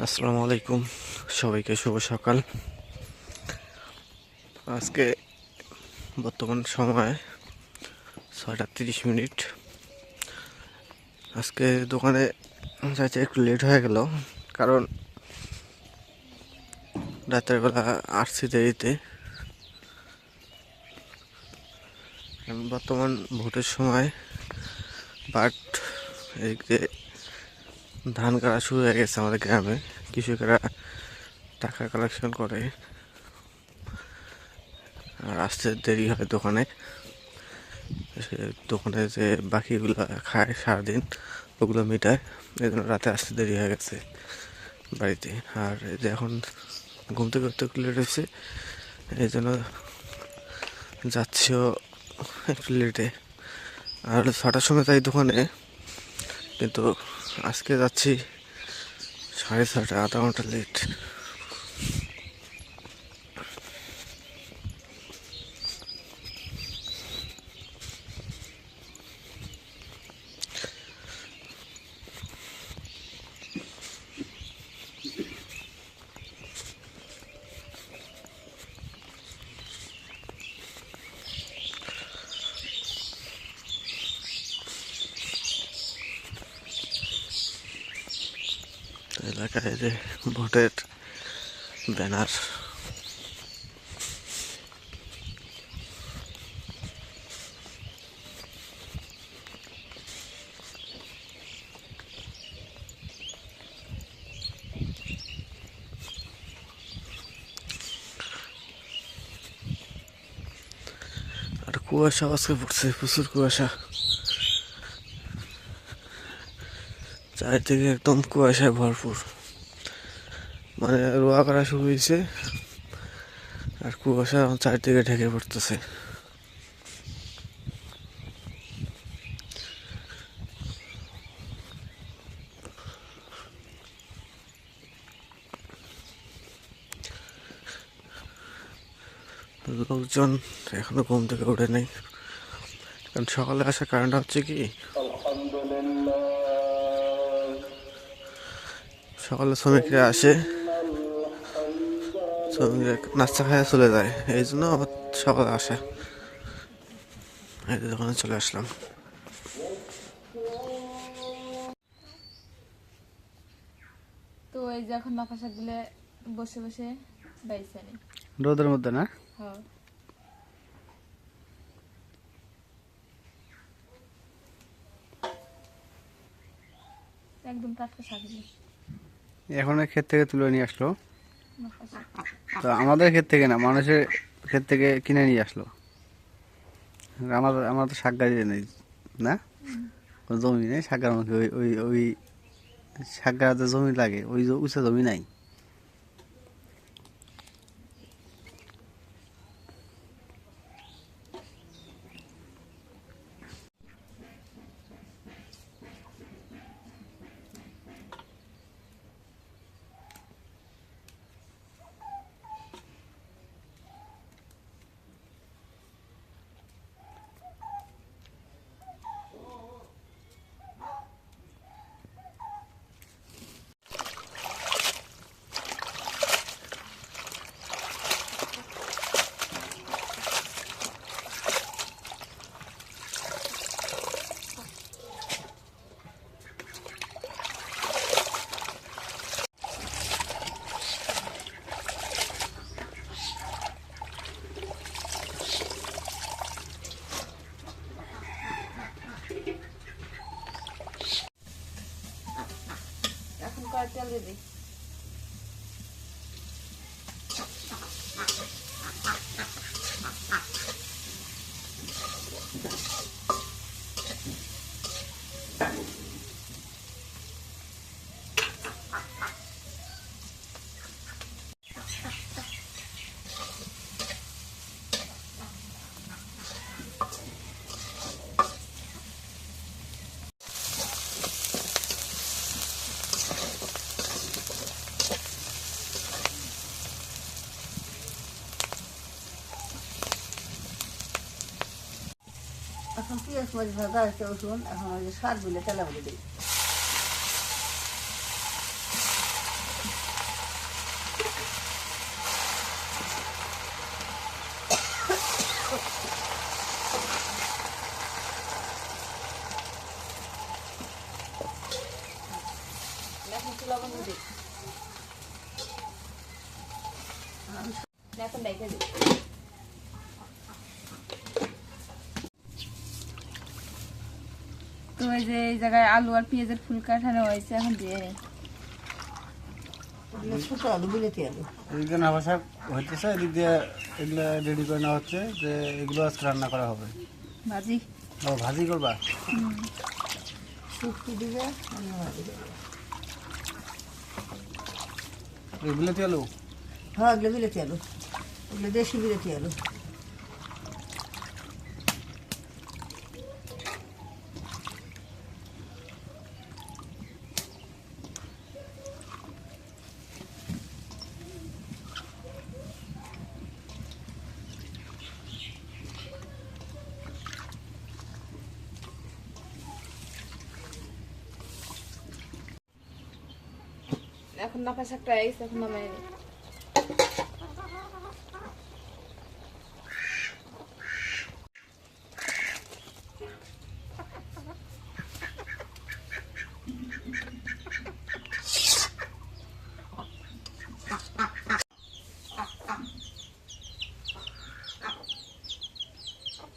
আসসালামু আলাইকুম, সবাইকে শুভ সকাল। আজকে বর্তমান সময় 6:30। আজকে দোকানে যাইতে একটু লেট হয়ে গেল, কারণ রাতের বেলা আসছি দেরিতে। বর্তমান ভোটের সময়, বাট এদিকে ধান কাটা শুরু হয়ে গেছে আমাদের গ্রামে। কৃষকেরা টাকা কালেকশন করে, আর আসতে দেরি হয় দোকানে। দোকানে যে বাকিগুলো খায় সারাদিন, ওগুলো মিটায়। এই জন্য রাতে আসতে দেরি হয়ে গেছে বাড়িতে। আর এই যে এখন ঘুম থেকে উঠতে একটু লেট হয়েছে, এই জন্য যাচ্ছিও একটু লেটে। আর 6টার সময় তাই দোকানে, কিন্তু আজকে যাচ্ছি 6:30, আধা ঘন্টা লেট। এলাকায় যে ভোটের ব্যানার, আর কুয়াশা আজকে পড়ছে, প্রচুর কুয়াশা। চারিদিকে একদম কুয়াশায় ভরপুর। মানে রোয়া করা শুরু হয়েছে, আর কুয়াশা চারিদিকে ঢেকে পড়তেছে। লোকজন এখনো ঘুম থেকে উঠে নেই, কারণ সকালে আসা কারণটা হচ্ছে কি, সকালে শ্রমিকরা আসে, শ্রমিকরা নাস্তা খায় চলে যায়। এই জন্য আমার সকালে আসা। এই দোকানে চলে আসলাম। তো এই যে এখন মাথা দিলে বসে বসে বাইছে নি রোদের মধ্যে না? হ্যাঁ, একদম টাটকা শাক দিলে এখন ক্ষেত থেকে তুলে নিয়ে আসলো। মাথা শাক। তো আমাদের ক্ষেত থেকে না, মানুষের ক্ষেত থেকে কিনে নিয়ে আসলো। আমার তো শাক গাছ নেই না, কোনো জমি নেই শাক গাছ। ওই ওই ওই শাক গাছতে জমি লাগে, ওই উঁচা জমি নাই। এখন কয় তেল দিবি? এখন পেঁয়াজ মরিচ ভাজা হয়েছে, রসুন, এখন ওই যে সার বিলে তেলে বলে দিই। এখন রেখে দিই। তো এই যে এই জায়গায় আলু আর পেঁয়াজের ফুল কাটানো হয়েছে, এখন দিয়ে নিই। ওগুলো ছোটো আলু বিলেতি আলু। এদিকে নাভা শাক হইতেছে, এদিক দিয়ে এগুলো রেডি করে নেওয়া হচ্ছে যে এগুলো আজকে রান্না করা হবে। ভাজি। ও ভাজি করবা? শুটকি দিবে, আমি ভাজি দেবো। এই বিলেতি আলু? হ্যাঁ, এগুলো বিলেতি আলু, এগুলো দেশি বিলেতি আলু। এখন নাপা শাকটা এসে এখন নামাই নিই।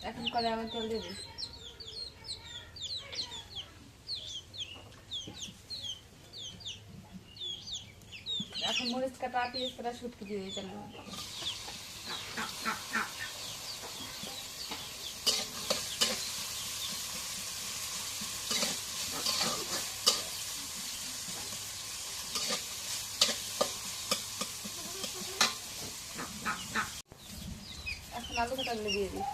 এখন করে আমি তেল দিয়ে দিই। এখন মরিচ কাটা, পেঁয়াজ কাটা, শুটকি দিয়ে দিই তেলের মধ্যে। এখন আলু কাটাগুলো দিয়ে দিই।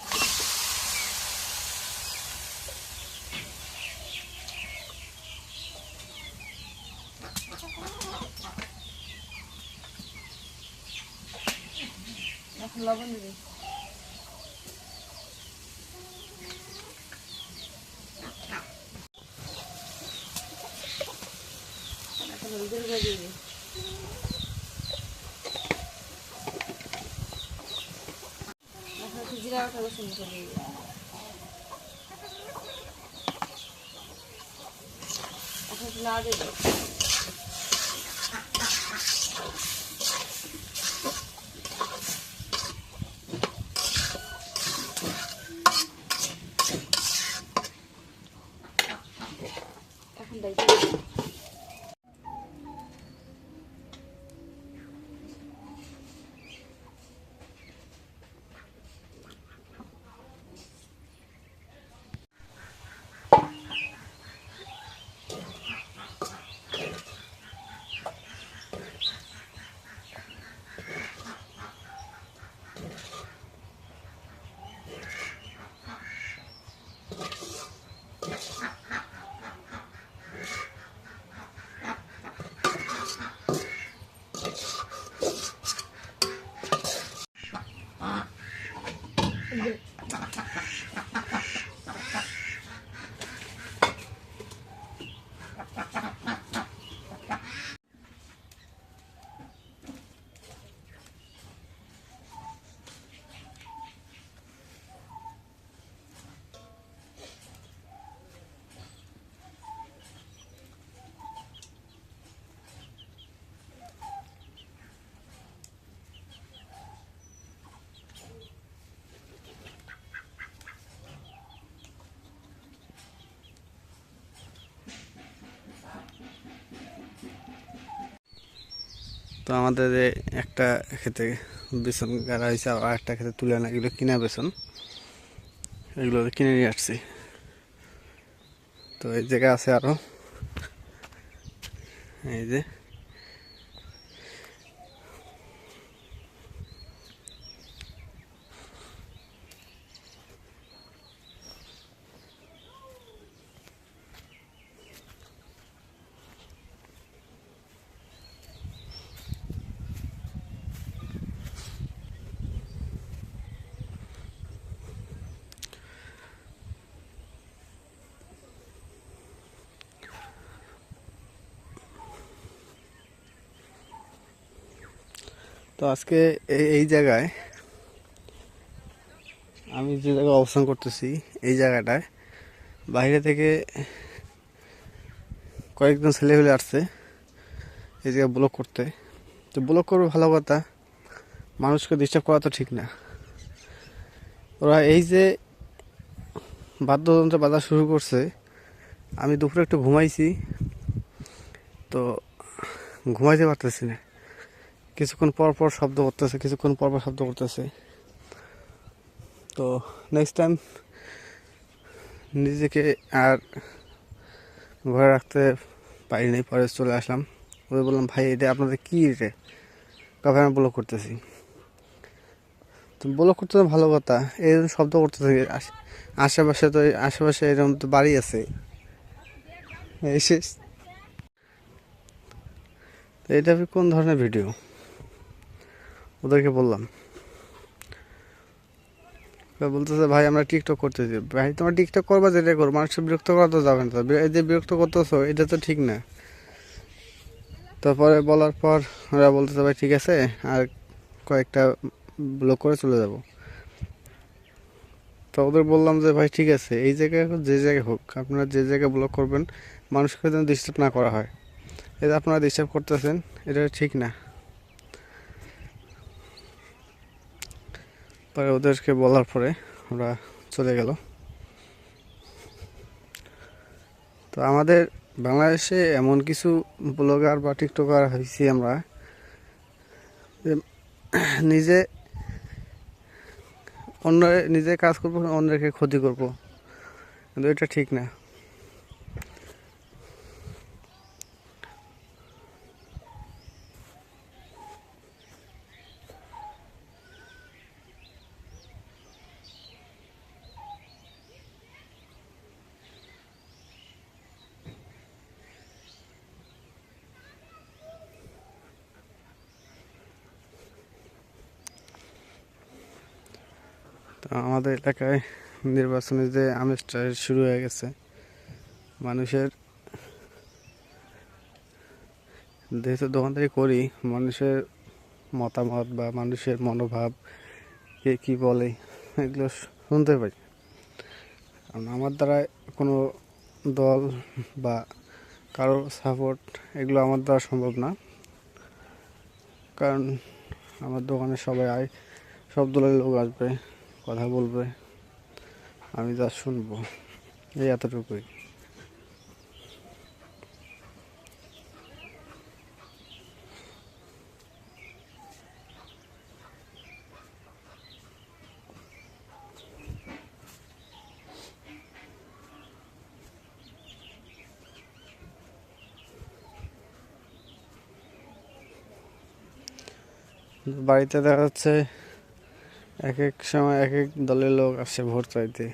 এখন লবণ দিবি। এখন হলুদের গুঁড়ো দিবি। এখন একটু জিরা বাটা রসুন দিয়ে দিবি। এখন একটু নাড়া দিবি। এখন দেখি তো আমাদের একটা ক্ষেতে বেসন গাড়া হয়েছে, আর একটা ক্ষেতে তুলে আনা, এগুলো কিনা বেসন, এগুলো কিনে নিয়ে আসছি। তো এই জায়গায় আছে আরো, এই যে তো আজকে এই জায়গায় আমি যে জায়গায় অবস্থান করতেছি, এই জায়গাটায় বাইরে থেকে কয়েকজন ছেলেপেলে আসছে এই জায়গায় ব্লক করতে। তো ব্লক করবে ভালো কথা, মানুষকে ডিস্টার্ব করা তো ঠিক না। ওরা এই যে বাদ্যযন্ত্র বাজা শুরু করছে, আমি দুপুরে একটু ঘুমাইছি, তো ঘুমাইতে পারতেছি না। কিছুক্ষণ পর পর শব্দ করতেছে, কিছুক্ষণ পর পর শব্দ করতেছে। তো নেক্সট টাইম নিজেকে আর ঘরে রাখতে পারিনি, পরে চলে আসলাম। ওদের বললাম, ভাই এটা আপনাদের কী রে? কবে আমি ব্লক করতেছি। তো ব্লক করতে তো ভালো কথা, এরকম শব্দ করতেছে আশেপাশে, তো আশেপাশে এরকম তো বাড়ি আছে, এই শেষ। তো এটা কোন ধরনের ভিডিও? ওদেরকে বললাম, বলতেছে ভাই আমরা টিকটক করতেছি। ভাই তোমরা টিকটক করবা, যেটা করো, মানুষকে বিরক্ত করা তো যাবে না। এই যে বিরক্ত করতেছো, এটা তো ঠিক না। তারপরে বলার পর ওরা বলতেছে, ভাই ঠিক আছে, আর কয়েকটা ব্লক করে চলে যাব। তো ওদের বললাম যে ভাই ঠিক আছে, এই জায়গায় যে জায়গায় হোক, আপনারা যে জায়গায় ব্লক করবেন, মানুষকে যেন ডিস্টার্ব না করা হয়। এটা আপনারা ডিস্টার্ব করতেছেন, এটা ঠিক না। পরে ওদেরকে বলার পরে ওরা চলে গেল। তো আমাদের বাংলাদেশে এমন কিছু ব্লগার বা টিকটকার হয়েছি আমরা, যে নিজে নিজে কাজ করবো, অন্যকে ক্ষতি করব, কিন্তু এটা ঠিক না। তো আমাদের এলাকায় নির্বাচনে যে আমেজটা শুরু হয়ে গেছে, মানুষের যেহেতু দোকানদারি করি, মানুষের মতামত বা মানুষের মনোভাব, কে কী বলে, এগুলো শুনতে পাই। কারণ আমার দ্বারা কোনো দল বা কারো সাপোর্ট, এগুলো আমার দ্বারা সম্ভব না। কারণ আমার দোকানে সবাই সব দলের লোক আসবে, কথা বলবে, আমি যা শুনবো, এই এতটুকুই। বাড়িতে দেখা যাচ্ছে এক এক সময় এক এক দলের লোক আসে ভোট চাইতে।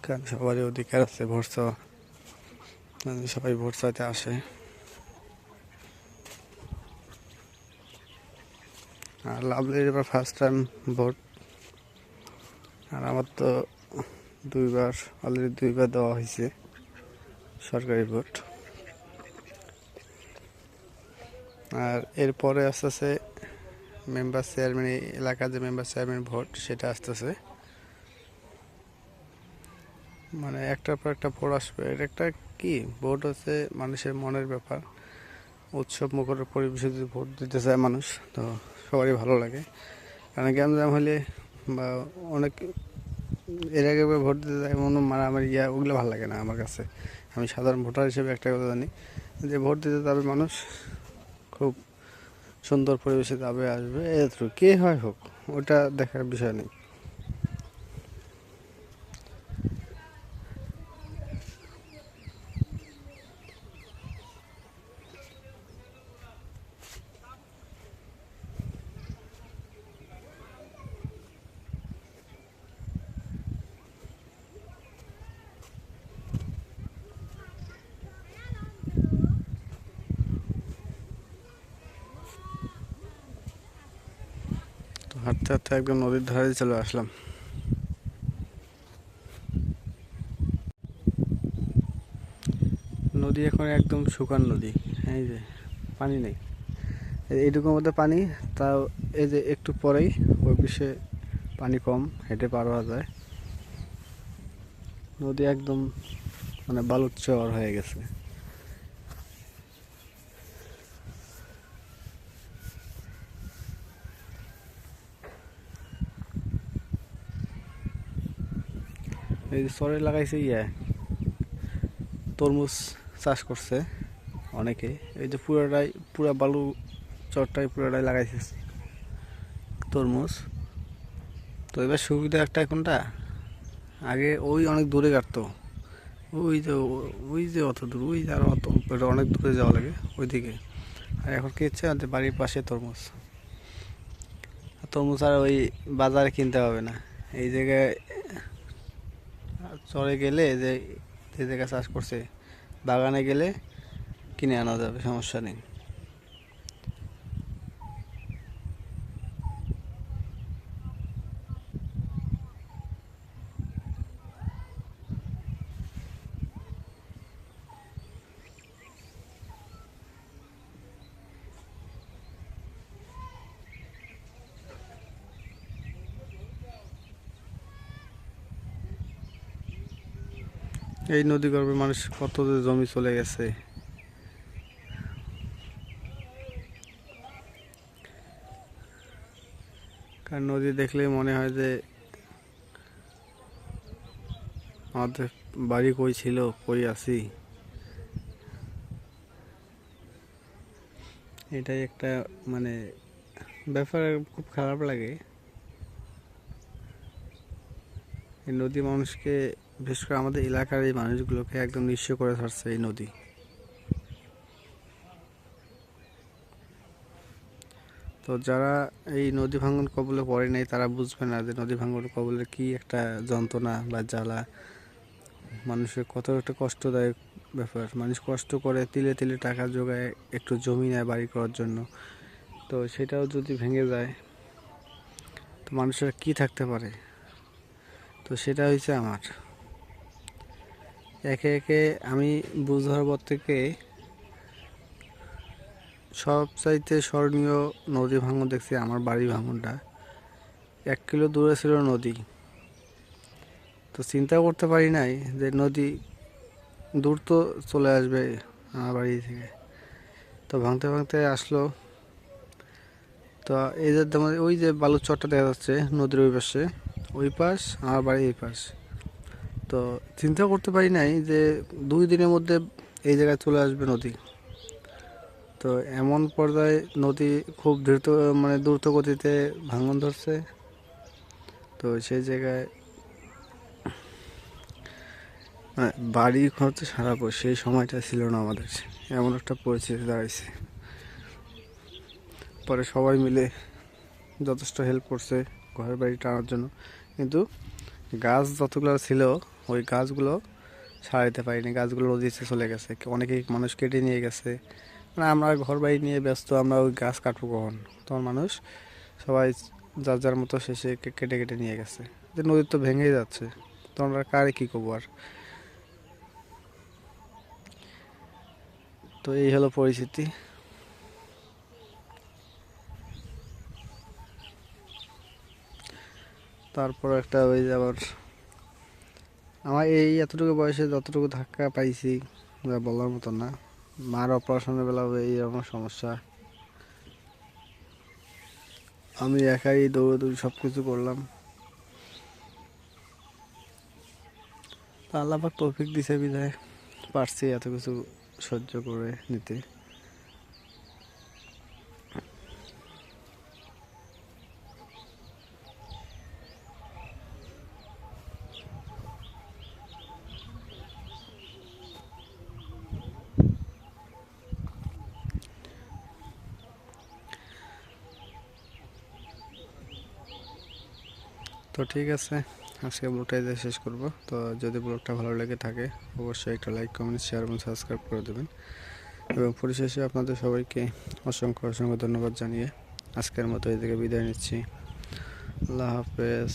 কারণ সবারই অধিকার আছে ভোট চাওয়া, সবাই ভোট চাইতে আসে। আর লাভলির এবার ফার্স্ট টাইম ভোট, আর আমার তো অলরেডি দুইবার দেওয়া হয়েছে সরকারি ভোট। আর এরপরে আসতেছে মেম্বার চেয়ারম্যান, এলাকার যে মেম্বার চেয়ারম্যান ভোট, সেটা আসতেছে। মানে একটার পর একটা ভোট আসবে। এটা একটা কি ভোট হচ্ছে মানুষের মনের ব্যাপার, উৎসব মুখর পরিবেশে যদি ভোট দিতে চায় মানুষ, তো সবারই ভালো লাগে। কারণ গ্যামজাম হলে বা অনেক এর আগে ভোট দিতে যায় মারামারি ওগুলো ভালো লাগে না আমার কাছে। আমি সাধারণ ভোটার হিসেবে একটা কথা জানি, যে ভোট দিতে যাবে মানুষ খুব সুন্দর পরিবেশে যাবে, আসবে, এত কে হয় হোক, ওটা দেখার বিষয় নেই। তো হাঁটতে হাঁটতে একদম নদীর ধারে চলে আসলাম। নদী এখন একদম শুকান নদী, এই যে পানি নেই, এইটুকুর মধ্যে পানি। তাও এই যে একটু পরেই ওই পিছে পানি কম, হেঁটে পার হওয়া যায়। নদী একদম মানে বালুর চর হয়ে গেছে। এই যে চরে লাগাইছে তরমুজ চাষ করছে অনেকে। এই যে পুরা বালু চরটাই পুরাটাই লাগাইছে তরমুজ। তো এবার সুবিধা একটা কোনটা, আগে ওই অনেক দূরে কাটতো, ওই যে অত দূর, ওই যে আর অত অনেক দূরে যাওয়া লাগে ওইদিকে। আর এখন কি হচ্ছে, আমাদের বাড়ির পাশে তরমুজ। তরমুজ আর ওই বাজারে কিনতে হবে না, এই জায়গায় চরে গেলে যে জায়গায় চাষ করছে বাগানে গেলে কিনে আনা যাবে, সমস্যা নেই। এই নদী গর্ভে মানুষ কত যে জমি চলে গেছে। কারণ নদী দেখলে মনে হয় যে আমাদের বাড়ি কই ছিল, কই আছি। এটাই একটা মানে ব্যাপার, খুব খারাপ লাগে। এই নদী মানুষকে, বিশেষ করে আমাদের এলাকার এই মানুষগুলোকে একদম নিঃস্ব করে ছাড়ছে এই নদী। তো যারা এই নদী ভাঙন কবলে পড়ে নাই তারা বুঝবে না যে নদী ভাঙন কবলের কি একটা যন্ত্রণা বা জ্বালা, মানুষের কত একটা কষ্টদায়ক ব্যাপার। মানুষ কষ্ট করে তিলে তিলে টাকা জোগায়, একটু জমি নেয় বাড়ি করার জন্য। তো সেটাও যদি ভেঙে যায় তো মানুষের কি থাকতে পারে। তো সেটা হয়েছে আমার একে একে আমি বুঝার পর থেকে সবচাইতে স্মরণীয় নদী ভাঙন দেখছি আমার বাড়ি ভাঙনটা। 1 কিলো দূরে ছিল নদী, তো চিন্তা করতে পারি নাই যে নদী দূর তো চলে আসবে আমার বাড়ি থেকে। তো ভাঙতে ভাঙতে আসলো। তো এই যে ওই যে বালুর চরটা দেখা যাচ্ছে নদীর ওই পাশে, ওই পাশ আমার বাড়ির এই পাশ। তো চিন্তা করতে পারি নাই যে 2 দিনের মধ্যে এই জায়গায় চলে আসবে নদী। তো এমন পর্যায়ে নদী খুব দ্রুত গতিতে ভাঙন ধরছে। তো সেই জায়গায় বাড়ি খরচ সারাবো সেই সময়টা ছিল না আমাদের, এমন একটা পরিস্থিতি দাঁড়াইছে। পরে সবাই মিলে যথেষ্ট হেল্প করছে ঘরের বাড়ি টানার জন্য, কিন্তু গাছ যতগুলো ছিল ওই গাছগুলো সারাইতে পারিনি, গাছগুলো নদীতে চলে গেছে, অনেকেই মানুষ কেটে নিয়ে গেছে। মানে আমরা ঘর বাড়ি নিয়ে ব্যস্ত, আমরা ওই গাছ কাটবো কখন, তখন মানুষ সবাই যার যার মতো শেষে কেটে কেটে নিয়ে গেছে। যে নদী তো ভেঙেই যাচ্ছে, তখন আমরা কারে কী করবো আর। তো এই হলো পরিস্থিতি। তারপর একটা ওই যে আবার আমার এই এতটুকু বয়সে যতটুকু ধাক্কা পাইছি যা বলার মতো না। মার অপারেশনের বেলা এইরকম সমস্যা, আমি একাই দৌড়াদৌড়ি সব কিছু করলাম। আল্লাহ পাক তৌফিক দিছে বিধায় পারছি এত কিছু সহ্য করে নিতে। তো ঠিক আছে, আজকে ব্লগটা এখানে শেষ করব। তো যদি ব্লগটা ভালো লেগে থাকে অবশ্যই একটা লাইক, কমেন্ট, শেয়ার এবং সাবস্ক্রাইব করে দেবেন। এবং পরিশেষে আপনাদের সবাইকে অসংখ্য অসংখ্য ধন্যবাদ জানিয়ে আজকের মতো এই থেকে বিদায় নিচ্ছি। আল্লাহ হাফেজ।